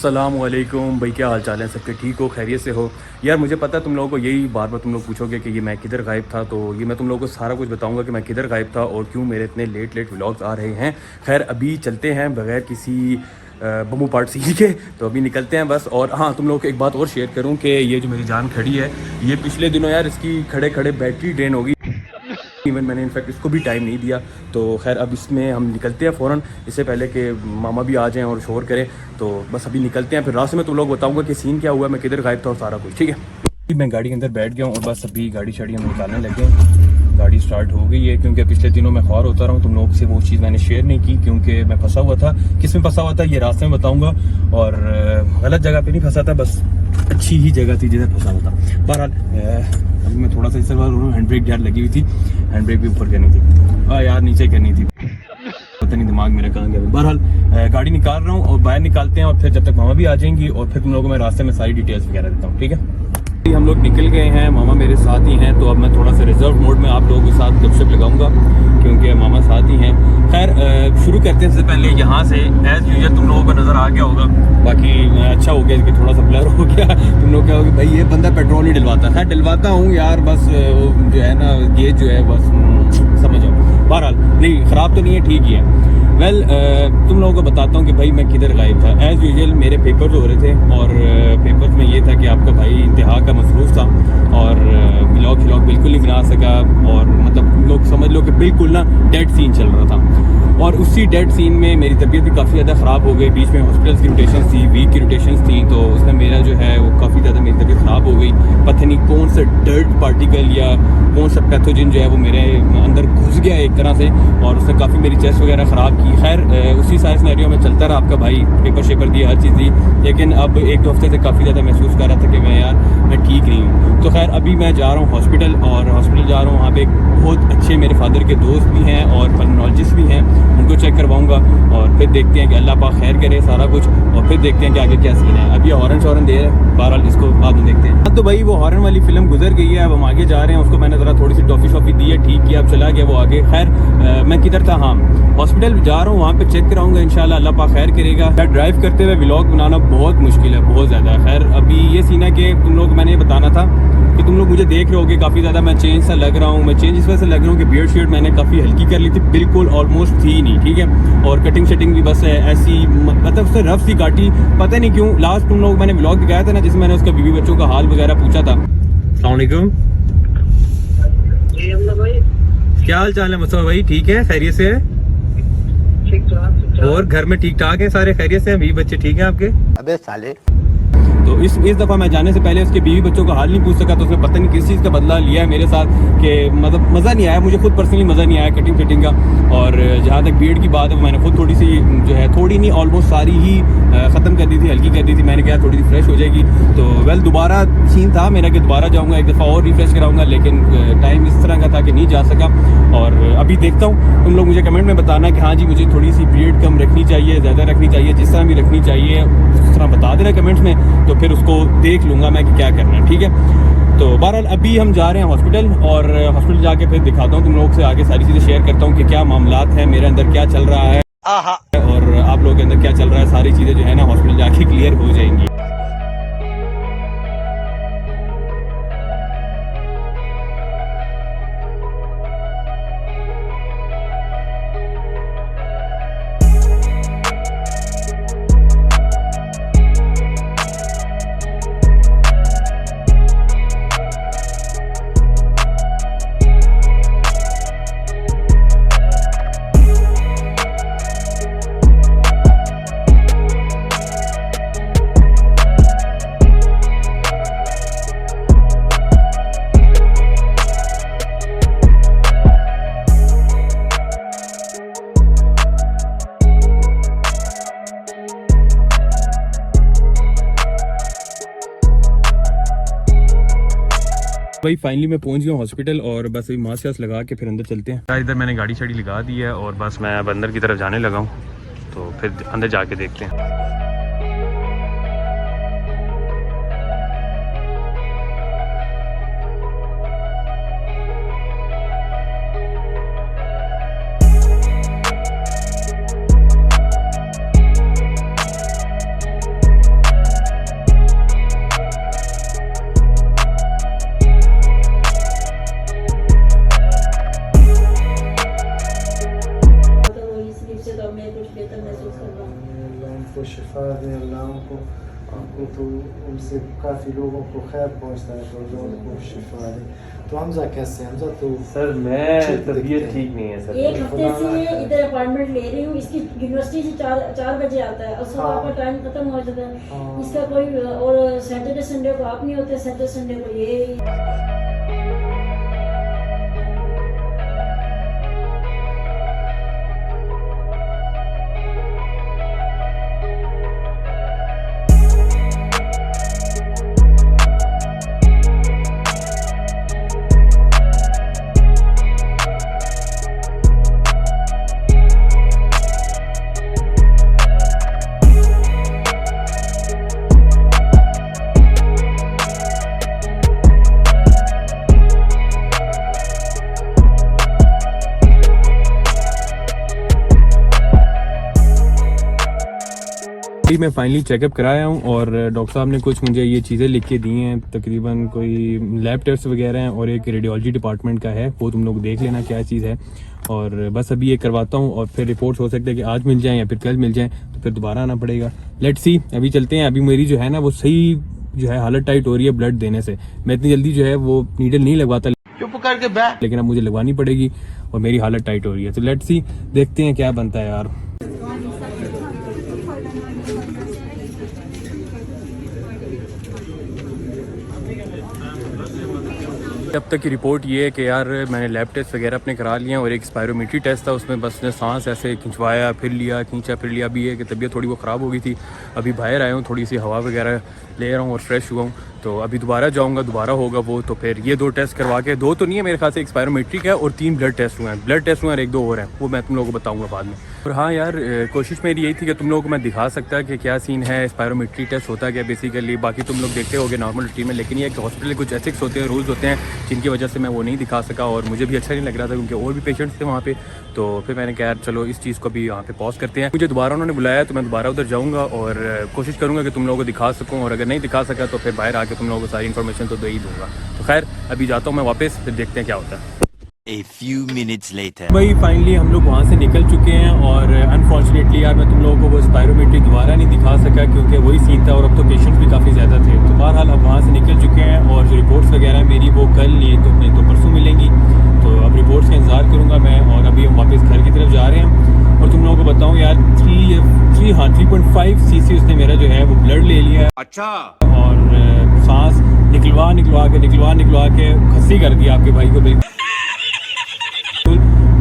अस्सलाम वालेकुम भाई, क्या हाल चाल है सबके? ठीक हो, खैरियत से हो? यार मुझे पता है तुम लोगों को यही बार बार तुम लोग पूछोगे कि ये मैं किधर गायब था, तो ये मैं तुम लोगों को सारा कुछ बताऊंगा कि मैं किधर गायब था और क्यों मेरे इतने लेट लेट व्लॉग्स आ रहे हैं। खैर अभी चलते हैं बगैर किसी बम्बू पार्ट सीखी के, तो अभी निकलते हैं बस। और हाँ, तुम लोगों को एक बात और शेयर करूँ कि ये जो मेरी जान खड़ी है, ये पिछले दिनों यार इसकी खड़े खड़े बैटरी ड्रेन होगी। इवन मैंने इनफैक्ट इसको भी टाइम नहीं दिया। तो खैर अब इसमें हम निकलते हैं फ़ौरन, इससे पहले कि मामा भी आ जाएं और शोर करें। तो बस अभी निकलते हैं, फिर रास्ते में तुम लोग बताऊंगा कि सीन क्या हुआ, मैं किधर गायब था और सारा कुछ। ठीक है, मैं गाड़ी के अंदर बैठ गया हूँ और बस अभी गाड़ी शाड़ी हम निकालने लगे हैं। गाड़ी स्टार्ट हो गई है क्योंकि पिछले दिनों मैं ख्वार होता रहा हूँ, तुम लोगों से वो चीज़ मैंने शेयर नहीं की क्योंकि मैं फंसा हुआ था। किस में फंसा हुआ था ये रास्ते में बताऊँगा, और गलत जगह पर नहीं फंसा था, बस अच्छी ही जगह थी जिधर फंसा हुआ था। बहरहाल अभी मैं थोड़ा सा इससे हैंड ब्रेक यार लगी हुई थी, हैंड ब्रेक भी ऊपर करनी थी, यार नीचे करनी थी, पता नहीं दिमाग मेरा कहाँ गया। बहरहाल गाड़ी निकाल रहा हूँ और बाहर निकालते हैं, और फिर जब तक मामा भी आ जाएंगी और फिर तुम लोगों को मैं रास्ते में सारी डिटेल्स वगैरह देता हूँ। ठीक है, हम लोग निकल गए हैं, मामा मेरे साथ ही हैं, तो अब मैं थोड़ा सा रिजर्व मोड में आप लोगों के साथ गपशप लगाऊंगा क्योंकि मामा साथ ही हैं। खैर शुरू करते हैं। सबसे पहले यहाँ से एज यूजुअल तुम लोगों को नज़र आ गया होगा, बाकी अच्छा हो गया कि थोड़ा सा ब्लर हो गया। तुम लोग क्या हो भाई ये बंदा पेट्रोल ही डलवाता है। डलवाता हूँ यार, बस जो है ना ये जो है बस समझ आओ। बहरहाल नहीं, ख़राब तो नहीं है, ठीक ही है। वेल तुम लोगों को बताता हूँ कि भाई मैं किधर गायब था। एज़ यूजुअल मेरे पेपर्स हो रहे थे और पेपर्स में ये था कि आपका भाई इंतहा का मसरूफ़ था और व्लॉग बिल्कुल नहीं बना सका, और मतलब लोग समझ लो कि बिल्कुल ना डेड सीन चल रहा था। और उसी डेड सीन में मेरी तबीयत भी काफ़ी ज़्यादा ख़राब हो गई। बीच में हॉस्पिटल्स की रोटेशंस थी, वीक की रोटेशंस थी, तो उसमें मेरा जो है वो काफ़ी ज़्यादा मेरी तबीयत ख़राब हो गई। पता नहीं कौन सा डर्ट पार्टिकल या कौन सा पैथोजन जो है वो मेरे अंदर घुस गया एक तरह से, और उसने काफ़ी मेरी चेस्ट वगैरह ख़राब की। खैर उसी सारे सिनेरियो में चलता रहा। आपका भाई पेपर शेपर दिया, हर चीज़ दी, लेकिन अब एक दो हफ्ते से काफ़ी ज़्यादा महसूस कर रहा था कि मैं ठीक नहीं हूँ। तो खैर अभी मैं जा रहा हूँ हॉस्पिटल, और हॉस्पिटल जा रहा हूँ, वहाँ पे बहुत अच्छे मेरे फादर के दोस्त भी हैं और पल्मोनोलॉजिस्ट भी हैं, उनको चेक करवाऊंगा और फिर देखते हैं कि अल्लाह पाक खैर करे सारा कुछ, और फिर देखते हैं कि आगे क्या सीन है। अभी हॉर्न शॉर्न दे रहे हैं, बहरहाल इसको बाद में देखते हैं। तो भाई वो हॉर्न वाली फिल्म गुजर गई है, अब हम आगे जा रहे हैं। उसको मैंने ज़रा थोड़ी सी टॉफ़ी शॉफ़ी दी है, ठीक किया, अब चला गया वो आगे। खैर मैं किधर था, हाँ हॉस्पिटल जा रहा हूँ, वहाँ पे चेक कराऊंगा इंशाल्लाह, अल्लाह पाक खैर करेगा। ड्राइव करते हुए व्लॉग बनाना बहुत मुश्किल है, बहुत ज़्यादा। खैर अभी ये सीन है कि तुम लोग, मैंने ये बताना था कि तुम लोग मुझे देख रहे होगे काफ़ी ज़्यादा मैं चेंज सा लग रहा हूँ। मैं चेंज इस वजह से लग रहा हूँ कि बियर्ड शेड मैंने काफ़ी हल्की कर ली थी, बिल्कुल ऑलमोस्ट थी नहीं, ठीक है। और कटिंग शटिंग भी बस ऐसी, मतलब उससे रफ सी काटी, पता नहीं क्यों। लास्ट तुम लोग मैंने व्लॉग दिखाया था ना, जिसमें मैंने उसका बीवी बच्चों का हाल वगैरह पूछा था। अस्सलाम वालेकुम, क्या हाल चाल है मुस्तफा भाई? ठीक है, खैरियत से है? और घर में ठीक ठाक है सारे? खैरियत से हैं? बीवी बच्चे ठीक है आपके? अबे साले, तो इस दफ़ा मैं जाने से पहले उसके बीवी बच्चों का हाल नहीं पूछ सका, तो उसने पता नहीं किस चीज़ का बदला लिया है मेरे साथ कि मतलब मज़ा नहीं आया, मुझे खुद पर्सनली मज़ा नहीं आया कटिंग फिटिंग का। और जहाँ तक बीएड की बात है, मैंने खुद थोड़ी सी जो है, थोड़ी नहीं ऑलमोस्ट सारी ही ख़त्म कर दी थी, हल्की कर दी थी। मैंने कहा थोड़ी सी फ्रेश हो जाएगी, तो वेल दोबारा सीन था मेरा कि दोबारा जाऊँगा, एक दफ़ा और रिफ्रेश कराऊँगा, लेकिन टाइम इस तरह का था कि नहीं जा सका। और अभी देखता हूँ, तुम लोग मुझे कमेंट में बताना कि हाँ जी मुझे थोड़ी सी बीएड कम रखनी चाहिए, ज़्यादा रखनी चाहिए, जिस तरह भी रखनी चाहिए उस तरह बता देना कमेंट्स में, तो फिर उसको देख लूँगा मैं कि क्या करना है। ठीक है, तो बहरहाल अभी हम जा रहे हैं हॉस्पिटल, और हॉस्पिटल जाके फिर दिखाता हूँ तुम लोग से, आगे सारी चीज़ें शेयर करता हूँ कि क्या मामलात हैं, मेरे अंदर क्या चल रहा है और आप लोगों के अंदर क्या चल रहा है। सारी चीज़ें जो है ना हॉस्पिटल जाके क्लियर हो जाएंगी। भाई फाइनली मैं पहुंच गया हॉस्पिटल, और बस अभी मास्क वास्क लगा के फिर अंदर चलते हैं। इधर मैंने गाड़ी शाड़ी लगा दी है और बस मैं अब अंदर की तरफ जाने लगा हूँ, तो फिर अंदर जाके देखते हैं। को शिफा दे अल्लाह को, तो उनसे काफ़ी लोगों को खैर पहुँचता है, तो अल्लाह उनको शिफा दे। तो हमजा कैसे? हमजा तो सर मैं तबीयत ठीक नहीं है सर। एक हफ्ते से इधर अपॉइंटमेंट ले रही हूँ। इसकी यूनिवर्सिटी से 4 बजे आता है और सुबह का टाइम खत्म हो जाता है इसका कोई, और सैटरडे संडे को आप नहीं होते, सैटरडे संडे को ये। मैं फाइनली चेकअप कराया हूँ और डॉक्टर साहब ने कुछ मुझे ये चीज़ें लिख के दी हैं, तकरीबन कोई लैब टेस्ट वगैरह हैं और एक रेडियोलॉजी डिपार्टमेंट का है, वो तुम लोग देख लेना क्या चीज़ है। और बस अभी ये करवाता हूँ और फिर रिपोर्ट्स हो सकता है कि आज मिल जाएँ या फिर कल मिल जाएँ, तो फिर दोबारा आना पड़ेगा। लेट्स सी, अभी चलते हैं। अभी मेरी जो है ना वो सही जो है हालत टाइट हो रही है ब्लड देने से। मैं इतनी जल्दी जो है वो नीडल नहीं लगवाता, चुप करके बैठ, लेकिन अब मुझे लगवानी पड़ेगी और मेरी हालत टाइट हो रही है। तो लेट्स सी, देखते हैं क्या बनता है यार। अब तक की रिपोर्ट ये है कि यार मैंने लैब टेस्ट वगैरह अपने करा लिए हैं और एक स्पायरोमीट्री टेस्ट था, उसमें बस ने सांस ऐसे खिंचवाया फिर लिया, खींचा फिर लिया। अभी है कि तबीयत थोड़ी वो ख़राब हो गई थी, अभी बाहर आया हूँ, थोड़ी सी हवा वगैरह ले रहा हूँ और फ्रेश हुआ हूँ। तो अभी दोबारा जाऊँगा, दोबारा होगा वो, तो फिर ये 2 टेस्ट करवा के, 2 तो नहीं है मेरे ख्याल से, एक स्पायरोमेट्रिक है और 3 ब्लड टेस्ट हुए हैं। ब्लड टेस्ट हुए हैं और 1-2 और हैं, वो मैं तुम लोगों को बताऊँगा बाद में। और हाँ यार, कोशिश मेरी यही थी कि तुम लोगों को मैं दिखा सकता कि क्या सीन है, स्पायरोमेट्री टेस्ट होता है क्या बेसिकली। बाकी तुम लोग देखते होगे नॉर्मल रूटीन में, लेकिन ये एक हॉस्पिटल कुछ एथिक्स होते हैं, रूल्स होते हैं, जिनकी वजह से मैं वो नहीं दिखा सका और मुझे भी अच्छा नहीं लग रहा था क्योंकि और भी पेशेंट्स थे वहाँ पे। तो फिर मैंने कहा यार चलो इस चीज़ को भी यहाँ पे पॉज करते हैं। मुझे दोबारा उन्होंने बुलाया तो मैं दोबारा उधर जाऊँगा और कोशिश करूँगा कि तुम लोगों को दिखा सकूँ, और अगर नहीं दिखा सका तो फिर बाहर आके तुम लोगों को सारी इन्फॉर्मेशन तो दे ही दूँगा। तो खैर अभी जाता हूँ मैं वापस, फिर देखते हैं क्या होता है। A few minutes later. भाई फाइनली हम लोग वहाँ से निकल चुके हैं और अनफॉर्चुनेटली यार मैं तुम लोगों को वो स्पायरोमेट्री दोबारा नहीं दिखा सका क्योंकि वही सीन था और अब तो पेशेंट्स भी काफ़ी ज़्यादा थे। तो बहरहाल अब वहाँ से निकल चुके हैं और जो रिपोर्ट्स वगैरह मेरी वो कल नहीं तो परसों मिलेंगी। तो अब रिपोर्ट्स का इंतज़ार करूँगा मैं, और अभी हम वापस घर की तरफ जा रहे हैं। और तुम लोगों को बताऊँ यार 3.5 cc उसने मेरा जो है वो ब्लड ले लिया है। अच्छा। और सांस निकलवा के खस्सी कर दी आपके भाई को बिल्कुल।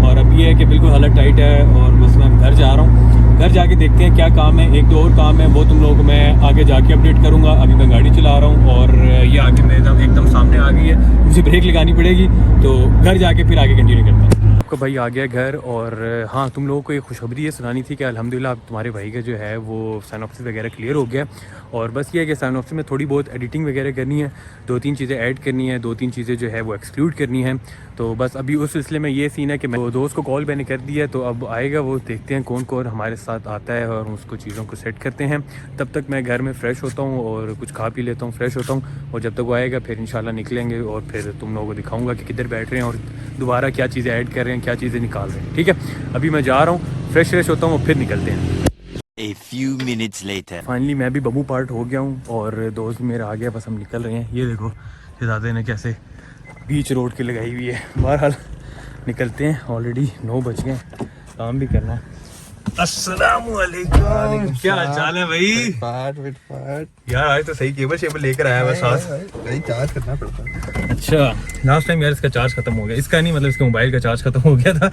और अब ये है कि बिल्कुल हालत टाइट है और बस मैं घर जा रहा हूँ। घर जाके देखते हैं क्या काम है, 1-2 और काम है, वो तुम लोगों को मैं आगे जाके अपडेट करूँगा। अभी मैं गाड़ी चला रहा हूँ और ये आगे मेरे एकदम सामने आ गई है, मुझे ब्रेक लगानी पड़ेगी। तो घर जाके फिर आगे कंटिन्यू करता हूँ। आपका भाई आ गया घर और हाँ, तुम लोगों को एक खुशखबरी ये सुनानी थी कि अल्हम्दुलिल्लाह अब तुम्हारे भाई का जो है वो साइनॉप्सिस वगैरह क्लियर हो गया। और बस ये है कि साइनॉप्सिस में थोड़ी बहुत एडिटिंग वगैरह करनी है, 2-3 चीज़ें ऐड करनी है, 2-3 चीज़ें जो है वो एक्सक्लूड करनी है। तो बस अभी उस सिलसिले में ये सीन है कि मैं दोस्त को कॉल मैंने कर दिया, तो अब आएगा वो, देखते हैं कौन कौन हमारे साथ आता है और उसको चीज़ों को सेट करते हैं। तब तक मैं घर में फ़्रेश होता हूँ और कुछ खा पी लेता हूँ, फ़्रेश होता हूँ, और जब तक वो आएगा फिर इंशाल्लाह निकलेंगे और फिर तुम लोगों को दिखाऊँगा कि किधर बैठ रहे हैं और दोबारा क्या चीज़ें ऐड कर रहे हैं, क्या चीज़ें निकाल रहे हैं। ठीक है, अभी मैं जा रहा हूँ, फ्रेश होता हूँ और फिर निकलते हैं। A few minutes later. Finally मैं भी बबू पार्ट हो गया हूँ और दोस्त मेरा आ गया, बस हम निकल रहे हैं। ये देखो शहजादे ने कैसे बीच रोड की लगाई हुई है। बहरहाल निकलते हैं, ऑलरेडी 9 बज गए, काम भी करना है। अस्सलामुअलैकुम, क्या हाल चाल है भाई? यार आज तो सही केबल लेकर आया है, साथ चार्ज करना पड़ता है। अच्छा, लास्ट टाइम यार इसका चार्ज खत्म हो गया, इसका नहीं मतलब इसके मोबाइल का चार्ज खत्म हो गया था।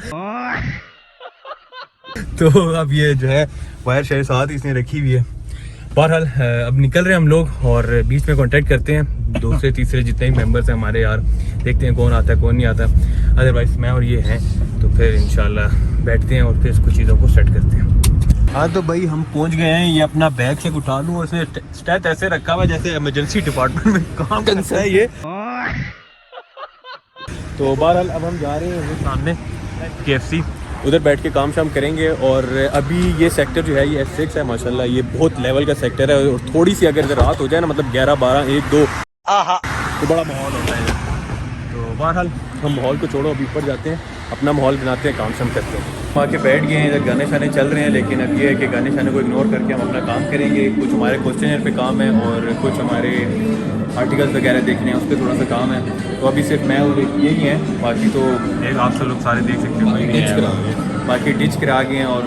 तो अब ये जो है वायर शायर साथ इसने रखी हुई है। बहरहाल अब निकल रहे हैं हम लोग और बीच में कांटेक्ट करते हैं दूसरे तीसरे जितने भी मेंबर्स हैं हमारे यार, देखते हैं कौन आता है कौन नहीं आता। अदरवाइज मैं और ये हैं, तो फिर इंशाल्लाह बैठते हैं और फिर कुछ चीज़ों को सेट करते हैं। हाँ तो भाई हम पहुंच गए हैं। ये अपना बैग से उठा लूँ, उसने स्टैट ऐसे रखा हुआ जैसे इमरजेंसी डिपार्टमेंट में काम करता है ये। तो बहरहाल अब हम जा रहे हैं सामने KFC, उधर बैठ के काम शाम करेंगे। और अभी ये सेक्टर जो है ये S6 है, माशाल्लाह ये बहुत लेवल का सेक्टर है। और थोड़ी सी अगर रात हो जाए ना, मतलब 11, 12, 1, 2 तो बड़ा माहौल होता है। तो बहरहाल हम माहौल को छोड़ो, अभी ऊपर जाते हैं अपना माहौल बनाते हैं, काम शम करते हैं। हम आके बैठ गए हैं, इधर गाने शाने चल रहे हैं, लेकिन अब ये है कि गाने शाने को इग्नोर करके हम अपना काम करेंगे। कुछ हमारे क्वेश्चन पे काम है और कुछ हमारे आर्टिकल्स वगैरह देखने हैं, उस पर थोड़ा सा काम है। तो अभी सिर्फ मैं और यही है, बाकी तो एक आप सब लोग सारे देख सकते हो, बाकी डिच करा गए हैं और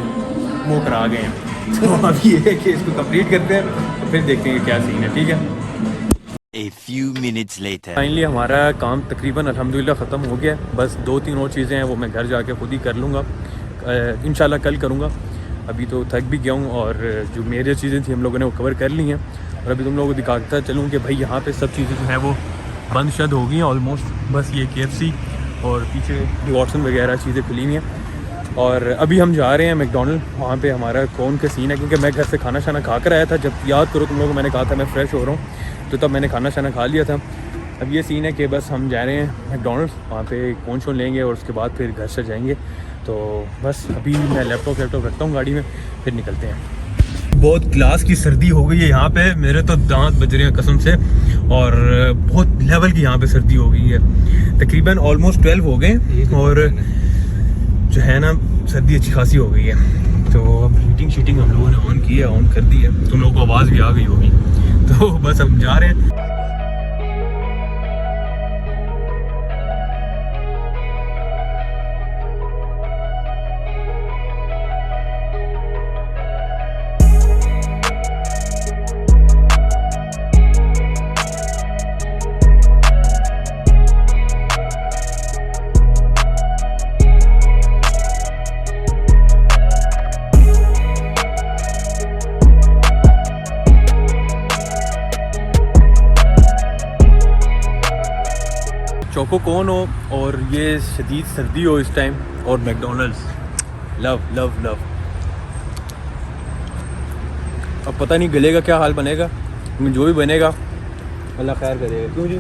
वो करा गए हैं। तो अब ये है कि इसको कंप्लीट करते हैं तो फिर देखते हैं क्या सीन है, ठीक है। A few minutes later. Finally हमारा काम तकरीबन अल्हम्दुलिल्लाह ख़त्म हो गया है। बस 2-3 और चीज़ें हैं, वो मैं घर जाके खुद ही कर लूँगा, इंशाल्लाह कल करूँगा। अभी तो थक भी गया हूँ और जो मेरी चीज़ें थी हम लोगों ने वो कवर कर ली हैं। और अभी तुम लोगों को दिखाता चलूँ कि भाई यहाँ पे सब चीज़ें जो हैं वो बंद शद हो गई हैं ऑलमोस्ट। बस ये KFC और पीछे वॉटसन वगैरह चीज़ें खुली हुई हैं। और अभी हम जा रहे हैं मैकडॉनल्ड, वहाँ पे हमारा कौन का सीन है, क्योंकि मैं घर से खाना शाना खा कर आया था। जब याद करो तुम लोगों को मैंने कहा था मैं फ़्रेश हो रहा हूँ, तो तब मैंने खाना शाना खा लिया था। अब ये सीन है कि बस हम जा रहे हैं मैकडॉनल्ड, वहाँ पे कौन शोन लेंगे और उसके बाद फिर घर से जाएंगे। तो बस अभी मैं लैपटॉप रखता हूँ गाड़ी में, फिर निकलते हैं। बहुत क्लास की सर्दी हो गई है यहाँ पे, मेरे तो दांत बज रहे हैं कसम से, और बहुत लेवल की यहाँ पे सर्दी हो गई है। तकरीबन ऑलमोस्ट 12 हो गए और जो है ना सर्दी अच्छी खासी हो गई है। तो अब हीटिंग हम लोगों ने ऑन की है, ऑन कर दी है, तुम लोगों को आवाज़ भी आ गई होगी। तो बस हम जा रहे हैं। चोको कौन हो और ये शदीद सर्दी हो इस टाइम, और मैकडॉनल्ड्स लव लव लव। अब पता नहीं गले का क्या हाल बनेगा, जो भी बनेगा अल्लाह खैर करेगा। क्यों जी,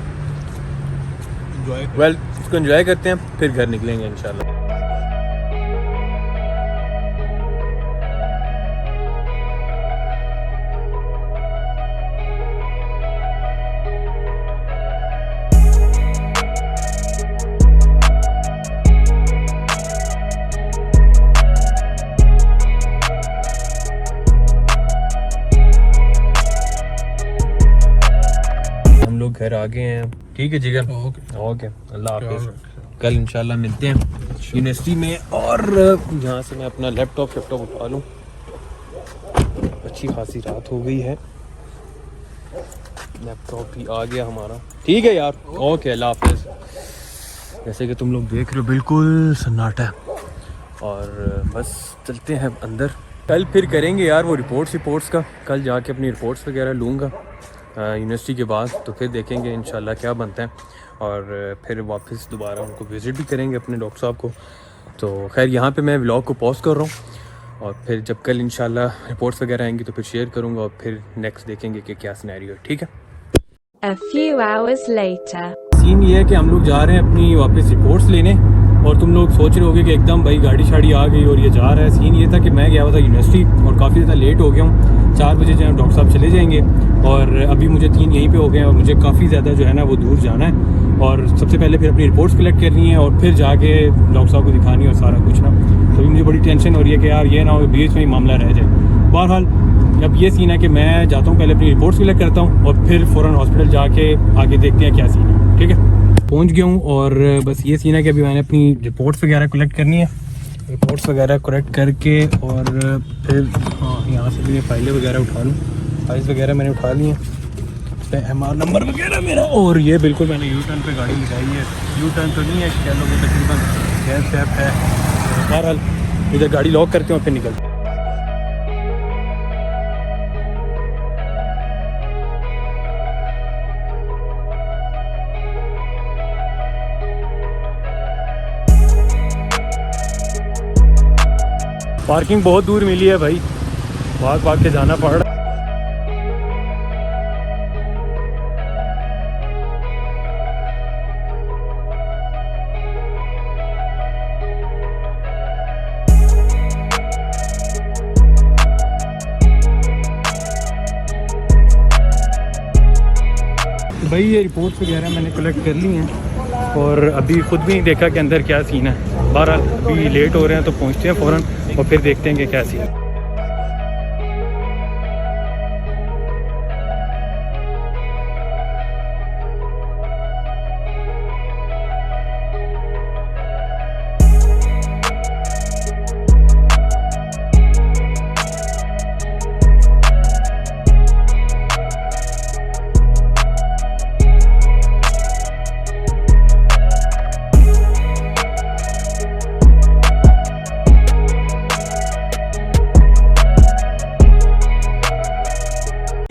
वेल इसको एंजॉय करते हैं, फिर घर निकलेंगे इंशाल्लाह। घर आ गए हैं, ठीक है जिगर, ओके अल्लाह हाफिज़। कल इंशाल्लाह मिलते हैं यूनिवर्सिटी में, और यहाँ से मैं अपना लैपटॉप उठा लूँ। अच्छी खासी रात हो गई है, लैपटॉप भी आ गया हमारा, ठीक है यार, ओके अल्लाह हाफिज़। जैसे कि तुम लोग देख रहे हो बिल्कुल सन्नाटा है, और बस चलते हैं अंदर। कल फिर करेंगे यार वो रिपोर्ट्स का, कल जाके अपनी रिपोर्ट्स वगैरह लूँगा यूनिवर्सिटी के बाद, तो फिर देखेंगे इंशाल्लाह क्या बनता है, और फिर वापस दोबारा उनको विज़िट भी करेंगे अपने डॉक्टर साहब को। तो खैर यहाँ पे मैं व्लॉग को पॉज कर रहा हूँ, और फिर जब कल इंशाल्लाह रिपोर्ट्स वगैरह आएंगी तो फिर शेयर करूँगा, और फिर नेक्स्ट देखेंगे कि क्या सिनेरियो है, ठीक है। A few hours later. Scene ये है कि हम लोग जा रहे हैं अपनी वापस रिपोर्ट्स लेने, और तुम लोग सोच रहे होगे कि एकदम भाई गाड़ी शाड़ी आ गई और ये जा रहा है। सीन ये था कि मैं गया हुआ था यूनिवर्सिटी और काफ़ी ज़्यादा लेट हो गया हूँ। 4 बजे जो है डॉक्टर साहब चले जाएंगे, और अभी मुझे 3 यहीं पे हो गए हैं, और मुझे काफ़ी ज़्यादा जो है ना वो दूर जाना है, और सबसे पहले फिर अपनी रिपोर्ट्स कलेक्ट करनी है, और फिर जाके डॉक्टर साहब को दिखानी है और सारा कुछ ना। तो अभी मुझे बड़ी टेंशन हो रही है कि यार ये ना हो बीच में ही मामला रह जाए। बहरहाल अब ये सीन है कि मैं जाता हूँ, पहले अपनी रिपोर्ट्स कलेक्ट करता हूँ, और फिर फ़ौरन हॉस्पिटल जाके आगे देखते हैं क्या सीन है, ठीक है। पहुँच गया हूँ, और बस ये सीन है कि अभी मैंने अपनी रिपोर्ट्स वगैरह कलेक्ट करनी है, रिपोर्ट्स वगैरह कलेक्ट करके, और फिर यहाँ से भी फाइलें वगैरह उठा लूँ। फाइल्स वगैरह मैंने उठा ली हैं, MR नंबर वगैरह मेरा, और ये बिल्कुल मैंने यू टर्न पे गाड़ी लगाई है। यू टर्न तो नहीं है, क्या लोग तकरीबन गैस शैप है। बहरहाल इधर गाड़ी लॉक करते हैं और फिर निकलते हैं। पार्किंग बहुत दूर मिली है भाई, भाग के जाना पड़ रहा है। भाई ये रिपोर्ट्स वगैरह मैंने कलेक्ट कर ली हैं, और अभी ख़ुद भी नहीं देखा कि अंदर क्या सीन है। बहरहाल अभी लेट हो रहे हैं तो पहुँचते हैं फ़ौरन और फिर देखते हैं कि क्या सीन है।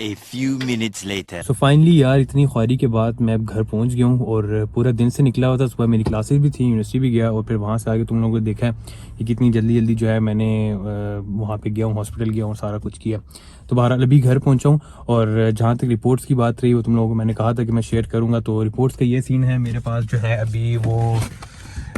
A few minutes later. So finally यार इतनी ख्वारी के बाद मैं अब घर पहुंच गया हूँ और पूरा दिन से निकला हुआ था। सुबह मेरी क्लासेस भी थी, यूनिवर्सिटी भी गया और फिर वहाँ से आके तुम लोगों को देखा है कि कितनी जल्दी जल्दी जो है मैंने वहाँ पे गया हूँ, हॉस्पिटल गया हूँ, सारा कुछ किया। तो बहरहाल अभी घर पहुँचा हूँ और जहाँ तक रिपोर्ट्स की बात रही वो तुम लोगों को मैंने कहा था कि मैं शेयर करूँगा। तो रिपोर्ट्स का ये सीन है, मेरे पास जो है अभी वो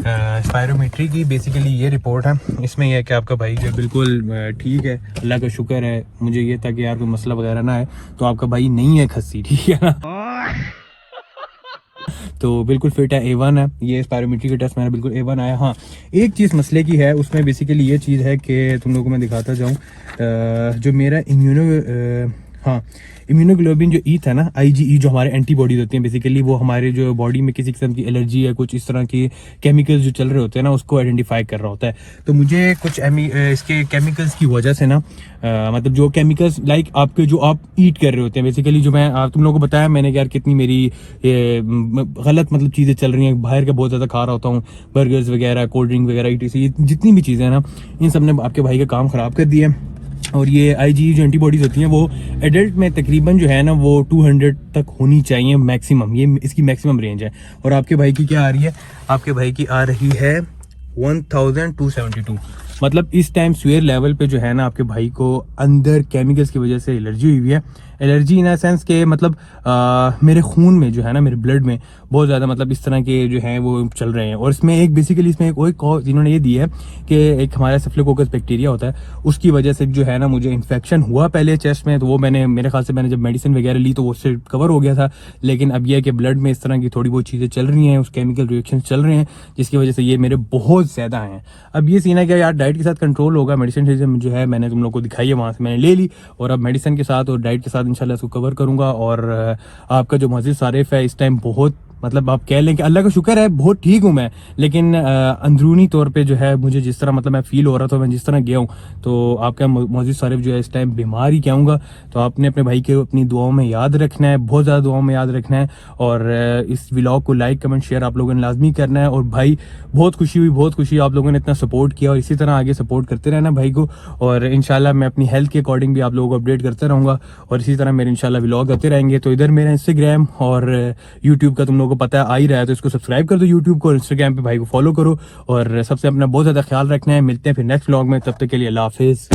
स्पायरोमेट्री की बेसिकली ये रिपोर्ट है। इसमें यह है कि आपका भाई जो बिल्कुल ठीक है, अल्लाह का शुक्र है। मुझे ये था कि यार कोई मसला वगैरह ना है, तो आपका भाई नहीं है खस्सी, ठीक है ना। तो बिल्कुल फिट है, A1 है। ये स्पायरोमेट्री का टेस्ट मेरा बिल्कुल A1 आया। हाँ, एक चीज़ मसले की है उसमें, बेसिकली ये चीज़ है कि तुम लोगों को मैं दिखाता जाऊँ, जो मेरा इम्यूनोग्लोबिन जो ई था ना, IgE, जो हमारे एंटीबॉडीज होती हैं बेसिकली, वो हमारे जो बॉडी में किसी किस्म की एलर्जी या कुछ इस तरह के केमिकल्स जो चल रहे होते हैं ना, उसको आइडेंटिफाई कर रहा होता है। तो मुझे कुछ इसके केमिकल्स की वजह से ना, मतलब जो केमिकल्स लाइक आपके जो आप ईट कर रहे होते हैं बेसिकली, जो मैं तुम लोगों को बताया मैंने यार कितनी मेरी गलत मतलब चीज़ें चल रही हैं, बाहर का बहुत ज़्यादा खा रहा होता हूँ, बर्गर्स वगैरह, कोल्ड ड्रिंक वगैरह, ETC, जितनी भी चीज़ें हैं ना, इन सब ने आपके भाई का काम ख़राब कर दिया है। और ये IgE जो एंटीबॉडीज़ होती हैं वो एडल्ट में तकरीबन जो है ना वो 200 तक होनी चाहिए मैक्सिमम, ये इसकी मैक्सिमम रेंज है। और आपके भाई की क्या आ रही है? आपके भाई की आ रही है 1272। मतलब इस टाइम स्वेयर लेवल पे जो है ना आपके भाई को अंदर केमिकल्स की वजह से एलर्जी हुई है। एलर्जी इन सेंस के मतलब मेरे खून में जो है ना, मेरे ब्लड में बहुत ज़्यादा मतलब इस तरह के जो हैं वो चल रहे हैं। और इसमें एक बेसिकली इसमें एक कॉज इन्होंने ये दी है कि एक हमारा स्टेफिलोकोकस बैक्टीरिया होता है, उसकी वजह से जो है ना मुझे इन्फेक्शन हुआ पहले चेस्ट में। तो वो मैंने, मेरे ख्याल से मैंने जब मेडिसिन वगैरह ली तो वो उससे कवर हो गया था। लेकिन अब यह है कि ब्लड में इस तरह की थोड़ी बहुत चीज़ें चल रही हैं, उस केमिकल रिएक्शन चल रहे हैं, जिसकी वजह से ये मेरे बहुत ज़्यादा हैं। अब ये सीन है कि यार डाइट के साथ कंट्रोल होगा, मेडिसिन जो है मैंने तुम लोग को दिखाई है, वहाँ से मैंने ले ली और अब मेडिसिन के साथ और डाइट के साथ इंशाल्लाह इसको कवर करूँगा। और आपका जो मज़ीद सारिफ है इस टाइम बहुत, मतलब आप कह लें कि अल्लाह का शुक्र है बहुत ठीक हूँ मैं, लेकिन अंदरूनी तौर पे जो है मुझे जिस तरह मतलब मैं फील हो रहा था, मैं जिस तरह गया हूँ, तो आपका मौजूद सारिफ जो है इस टाइम बीमार ही कहूँगा। तो आपने अपने भाई के अपनी दुआओं में याद रखना है, बहुत ज़्यादा दुआओं में याद रखना है। और इस व्लॉग को लाइक कमेंट शेयर आप लोगों ने लाजमी करना है। और भाई बहुत खुशी हुई, बहुत खुशी, आप लोगों ने इतना सपोर्ट किया और इसी तरह आगे सपोर्ट करते रहना भाई को। और इंशाल्लाह मैं अपनी हेल्थ के अकॉर्डिंग भी आप लोगों को अपडेट करता रहूँगा और इसी तरह मेरे इंशाल्लाह व्लॉग आते रहेंगे। तो इधर मेरा इंस्टाग्राम और यूट्यूब का तुम लोगों को पता है आ ही रहा है, तो इसको सब्सक्राइब कर दो यूट्यूब को, और इंस्टाग्राम पे भाई को फॉलो करो। और सबसे अपना बहुत ज़्यादा ख्याल रखना है। मिलते हैं फिर नेक्स्ट व्लॉग में, तब तक के लिए अल्लाह हाफिज़।